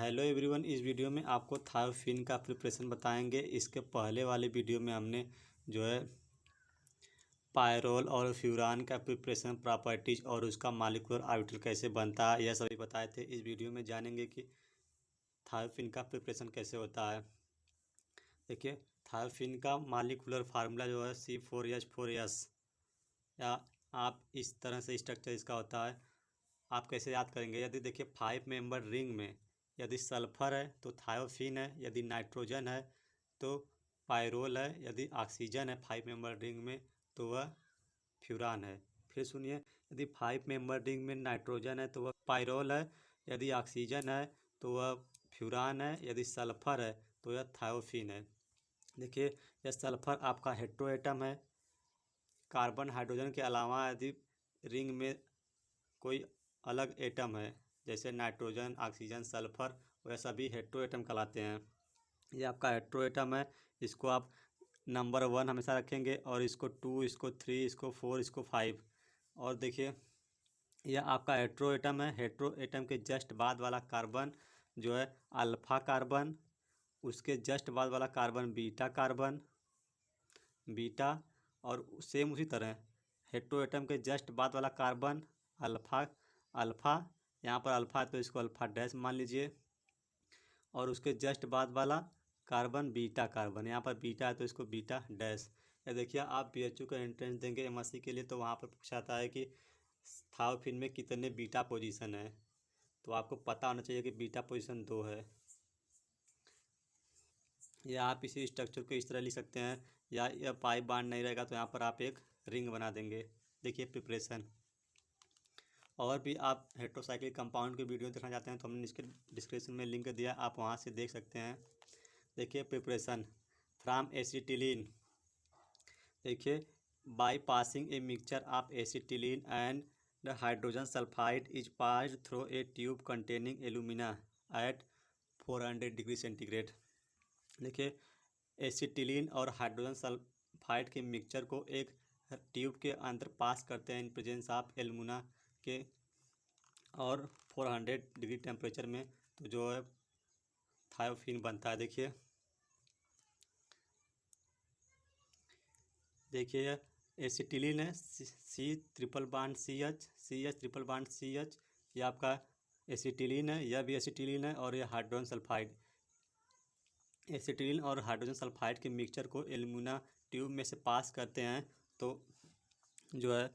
Hello everyone. इस video में आपको थायोफिन का प्रिपरेशन बताएंगे। इसके पहले वाले वीडियो में हमने जो है पायरोल और फ्यूरान का प्रिपरेशन, प्रॉपर्टीज और उसका मॉलिक्यूलर ऑर्बिटल कैसे बनता है, यह सभी बताए थे। इस वीडियो में जानेंगे कि थायोफिन का प्रिपरेशन कैसे होता है। देखिए, थायोफिन का मॉलिक्यूलर फार्मूला जो है C4H4S, या आप इस तरह से स्ट्रक्चर इसका होता है। आप कैसे याद करेंगे? यदि देखिए 5 मेंबर रिंग में यदि सल्फर है तो थायोफिन है, यदि नाइट्रोजन है तो पायरोल है, यदि ऑक्सीजन है 5 मेंबर रिंग में तो वह फ्यूरान है। फिर सुनिए, यदि 5 मेंबर रिंग में नाइट्रोजन है तो वह पायरोल है, यदि ऑक्सीजन है तो वह फ्यूरान है, यदि सल्फर है तो यह थायोफिन है। देखिए, यह सल्फर आपका हेट्रोएटम है। कार्बन हाइड्रोजन के अलावा यदि रिंग में कोई अलग एटम है, जैसे नाइट्रोजन, ऑक्सीजन, सल्फर, वह सभी हेट्रोएटम कहलाते हैं। ये आपका हेट्रोएटम है। इसको आप नंबर 1 हमेशा रखेंगे, और इसको 2, इसको 3, इसको 4, इसको 5। और देखिए, यह आपका हेट्रोएटम है। हेट्रोएटम के जस्ट बाद वाला कार्बन जो है अल्फा कार्बन, उसके जस्ट बाद वाला कार्बन बीटा, और सेम उसी तरह हेट्रोएटम के जस्ट बाद वाला कार्बन अल्फा, यहाँ पर अल्फा है तो इसको अल्फा डैश मान लीजिए, और उसके जस्ट बाद वाला कार्बन बीटा कार्बन, यहाँ पर बीटा है तो इसको बीटा डैश। या देखिए, आप BHU का एंट्रेंस देंगे MSc के लिए तो वहाँ पर पूछा जाता है कि थायोफिन में कितने बीटा पोजीशन है, तो आपको पता होना चाहिए कि बीटा पोजीशन 2 है। या आप इसी स्ट्रक्चर को इस तरह लिख सकते हैं, या यह पाइप बांड नहीं रहेगा तो यहाँ पर आप एक रिंग बना देंगे। देखिए प्रिपरेशन। और भी आप हेट्रोसाइक्लिक कंपाउंड की वीडियो देखना चाहते हैं तो हमने इसके डिस्क्रिप्शन में लिंक दिया, आप वहाँ से देख सकते हैं। देखिए प्रिपरेशन फ्रॉम एसिटिलीन। देखिए, by passing a mixture of acetylene and the hydrogen sulphide is passed through a tube containing alumina at 400 degree centigrade. देखिए, एसिटिलीन और हाइड्रोजन सल्फाइड के मिक्सचर को एक ट्यूब के अंदर पास करते हैं इन प्रेजेंस ऑफ एल्यूमिना के, और 400 डिग्री टेम्परेचर में, तो जो है थायोफिन बनता है। देखिए एसिटिलीन है, C triple bond CH triple bond CH, ये आपका एसिटिलीन है, यह भी एसिटिलीन है, और यह हाइड्रोजन सल्फाइड। एसिटिलीन और हाइड्रोजन सल्फाइड के मिक्सचर को एल्यूमिना ट्यूब में से पास करते हैं तो जो है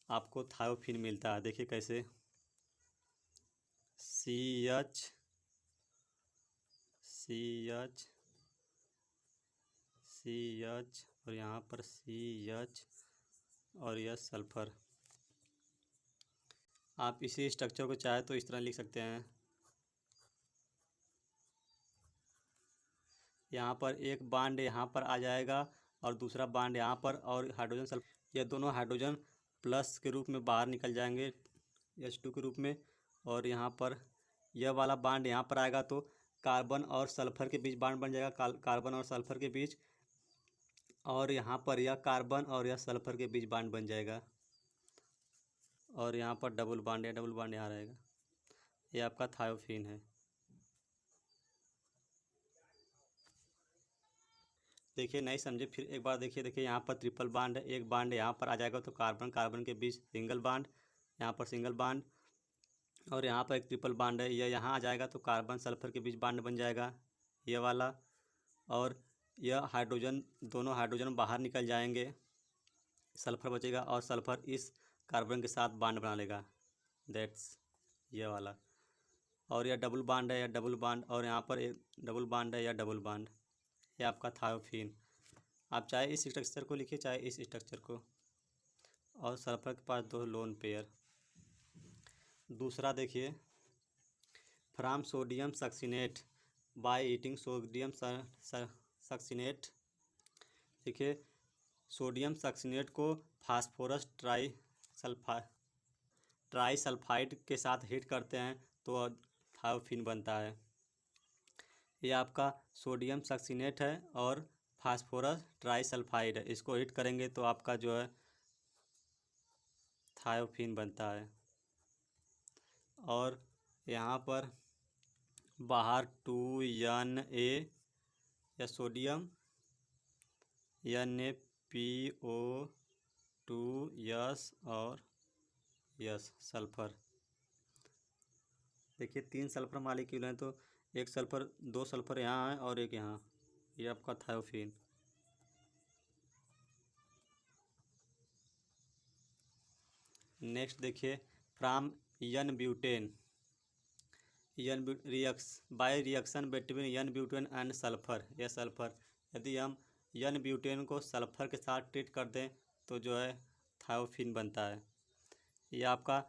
आपको थायोफिन मिलता है। देखिए कैसे, CH और यहाँ पर CH और यह सल्फर। आप इसी स्ट्रक्चर को चाहे तो इस तरह लिख सकते हैं। यहाँ पर एक बांड यहाँ पर आ जाएगा और दूसरा बांड यहाँ पर, और हाइड्रोजन सल्फर, यह दोनों हाइड्रोजन प्लस के रूप में बाहर निकल जाएंगे H2 के रूप में, और यहाँ पर यह वाला बांड यहाँ पर आएगा तो कार्बन और सल्फर के बीच बांड बन जाएगा, कार्बन और सल्फर के बीच, और यहाँ पर यह कार्बन और यह सल्फर के बीच बांड बन जाएगा, और यहाँ पर डबल बांड यहाँ रहेगा। ये आपका थायोफिन है। देखिए, नहीं समझे फिर एक बार देखिए, यहाँ पर ट्रिपल बांड है, एक बांड यहाँ पर आ जाएगा तो कार्बन कार्बन के बीच सिंगल बांड, यहाँ पर सिंगल बांड, और यहाँ पर एक ट्रिपल बांड है, यह यहाँ आ जाएगा तो कार्बन सल्फर के बीच बांड बन जाएगा ये वाला, और यह हाइड्रोजन, दोनों हाइड्रोजन बाहर निकल जाएंगे, सल्फर बचेगा, और सल्फर इस कार्बन के साथ बांड बना लेगा, दैट्स ये वाला। और यह डबल बांड है या डबल बांड, और यहाँ पर एक डबल बांड है या डबल बांड, ये आपका थायोफिन। आप चाहे इस स्ट्रक्चर को लिखिए चाहे इस स्ट्रक्चर को, और सल्फर के पास 2 लोन पेयर। दूसरा देखिए, from sodium succinate by eating sodium succinate. देखिए, सोडियम सक्सीनेट को फास्फोरस ट्राईसल्फाइड के साथ हीट करते हैं तो थायोफिन बनता है। ये आपका सोडियम सक्सीनेट है और फास्फोरस ट्राईसल्फाइड है, इसको हीट करेंगे तो आपका जो है थायोफिन बनता है। और यहाँ पर बाहर 2Na या सोडियम, NaPO2 यस और यस सल्फर। देखिए 3 सल्फर मालिक्यूल हैं, तो एक सल्फर 2 सल्फर यहाँ है और एक यहाँ, ये आपका थायोफीन। नेक्स्ट देखिए from n butane, by reaction between n butane and sulphur, यह सल्फर। यदि हम एन ब्यूटेन को सल्फर के साथ ट्रीट कर दें तो जो है थायोफीन बनता है। ये आपका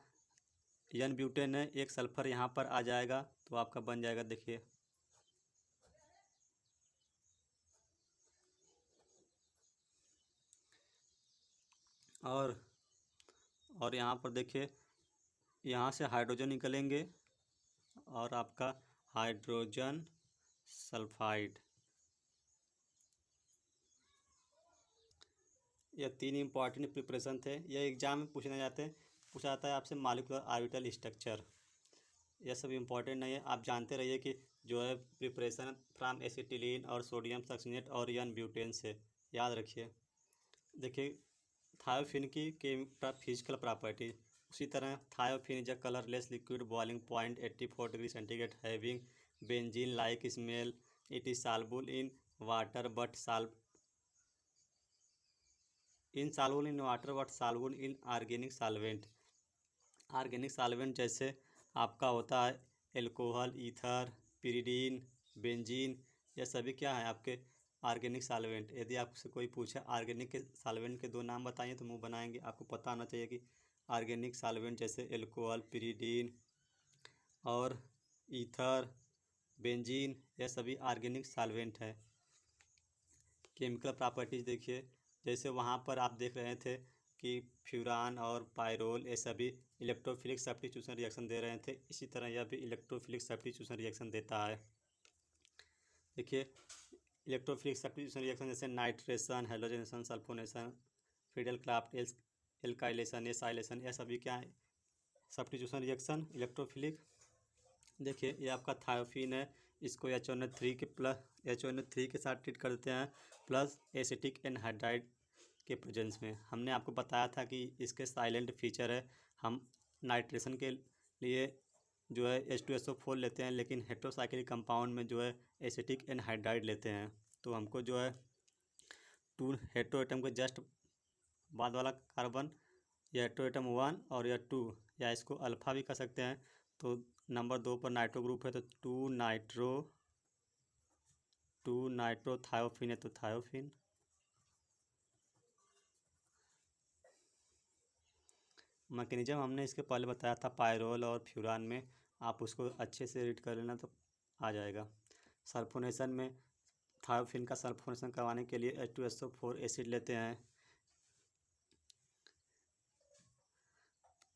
एन ब्यूटेन है, एक सल्फर यहाँ पर आ जाएगा तो आपका बन जाएगा, देखिए और यहाँ पर देखिए यहाँ से हाइड्रोजन निकलेंगे और आपका हाइड्रोजन सल्फाइड। यह 3 इंपॉर्टेंट प्रिपरेशन थे। यह एग्जाम में पूछा जाता है आपसे मॉलिक्यूलर ऑर्बिटल स्ट्रक्चर। यह सब इम्पॉर्टेंट नहीं है, आप जानते रहिए कि जो है प्रिपरेशन फ्रॉम एसिटिलीन और सोडियम सक्सीनेट और एन ब्यूटेन से, याद रखिए। देखिए थायोफिन की फिजिकल प्रॉपर्टी, उसी तरह thiophene is a colourless liquid boiling point 84 degree centigrade having benzene like smell, it is soluble in water but insoluble in water but soluble in organic solvent. Organic solvent जैसे आपका होता है alcohol, ether, pyridine, benzene, यह सभी क्या है आपके organic solvent. यदि आपसे कोई पूछे ऑर्गेनिक के सॉल्वेंट के 2 नाम बताइए तो मुंह बनाएंगे। आपको पता होना चाहिए कि ऑर्गेनिक सॉल्वेंट जैसे एल्कोहल, पिरिडीन और ईथर, बेंजीन, यह सभी ऑर्गेनिक सॉल्वेंट है। केमिकल प्रॉपर्टीज देखिए, जैसे वहाँ पर आप देख रहे थे कि फ्यूरान और पायरोल ये सभी इलेक्ट्रोफिलिक सब्स्टिट्यूशन रिएक्शन दे रहे थे, इसी तरह यह भी इलेक्ट्रोफिलिक सब्स्टिट्यूशन रिएक्शन देता है। देखिए इलेक्ट्रोफिलिक सब्स्टिट्यूशन रिएक्शन जैसे nitration, halogenation, sulphonation, Friedel craft, alkylation, acylation, यह सभी क्या है सब्स्टिट्यूशन रिएक्शन इलेक्ट्रोफिलिक। देखिए ये आपका थायोफीन है, इसको HNO3 के साथ ट्रीट कर देते हैं प्लस एसिटिक एनहाइड्राइड के प्रेजेंस में। हमने आपको बताया था कि इसके साइलेंट फीचर है, हम नाइट्रेशन के लिए जो है H2SO4 लेते हैं, लेकिन हेट्रोसाइक्लिक कंपाउंड में जो है एसिटिक एनहाइड्राइड लेते हैं, तो हमको जो है 2 हेट्रो एटम के जस्ट बाद वाला कार्बन या हेट्रो एटम 1 और या 2 या इसको अल्फा भी कह सकते हैं, तो नंबर 2 पर नाइट्रो ग्रुप है तो 2 नाइट्रो थायोफिन है तो थायोफिन। मैकेनिज्म हमने इसके पहले बताया था पायरोल और फ्यूरान में, आप उसको अच्छे से रीड कर लेना तो आ जाएगा। सल्फोनेशन में थायोफिन का सल्फोनेशन करवाने के लिए H2SO4 एसिड लेते हैं।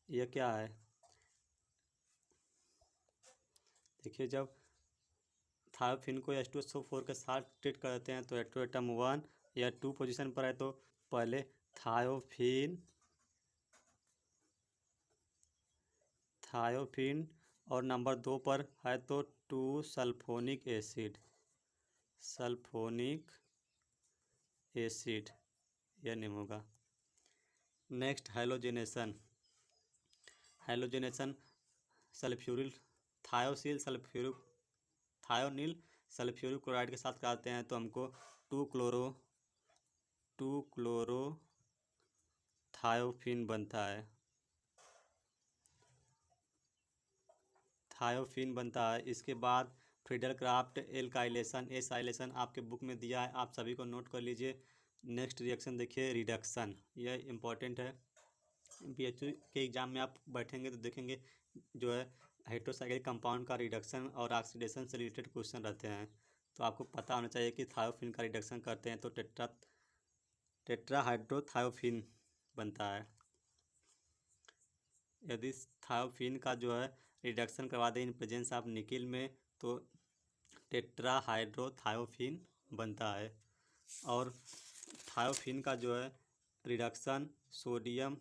यह क्या है, देखिए जब थायोफिन को H2SO4 के साथ ट्रीट कर देते हैं तो हेट्रो एटम 1 या 2 पोजीशन पर है तो पहले थायोफिन और नंबर 2 पर है तो 2 सल्फोनिक एसिड, यह नहीं होगा। Next halogenation sulphuryl thionyl sulphuric chloride के साथ कराते हैं तो हमको 2 क्लोरो थायोफिन बनता है। इसके बाद फ्रीडल क्राफ्ट, एल्काइलेशन, एसाइलेशन आपके बुक में दिया है, आप सभी को नोट कर लीजिए। नेक्स्ट रिएक्शन देखिए रिडक्शन, यह इंपॉर्टेंट है। BHU के एग्जाम में आप बैठेंगे तो देखेंगे जो है हेट्रोसाइक्लिक कंपाउंड का रिडक्शन और ऑक्सीडेशन से रिलेटेड क्वेश्चन रहते हैं, तो आपको पता होना चाहिए कि थायोफिन का रिडक्शन करते हैं तो टेट्राहाइड्रोथायोफिन बनता है। यदि थायोफिन का जो है रिडक्शन करवा दें इन प्रेजेंस ऑफ निकिल में तो टेट्राहाइड्रोथायोफिन बनता है। और थायोफिन का जो है रिडक्शन सोडियम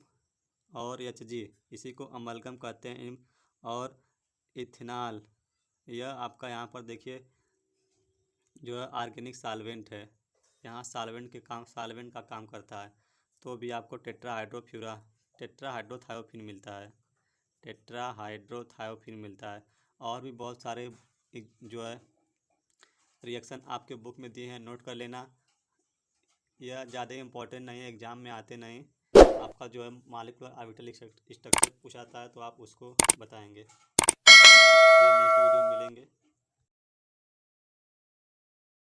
और Hg, इसी को अमलगम कहते हैं, और इथेनॉल यह आपका यहाँ पर देखिए जो है ऑर्गेनिक सॉल्वेंट है, यहाँ सॉल्वेंट का काम करता है। तो भी आपको टेट्राहाइड्रोथायोफिन मिलता है। और भी बहुत सारे जो है रिएक्शन आपके बुक में दिए हैं, नोट कर लेना। यह ज़्यादा इम्पोर्टेंट नहीं है, एग्जाम में आते नहीं। आपका जो है मॉलिक्यूलर ऑर्बिटल स्ट्रक्चर पूछाता है तो आप उसको बताएंगे। नेक्स्ट वीडियो में मिलेंगे।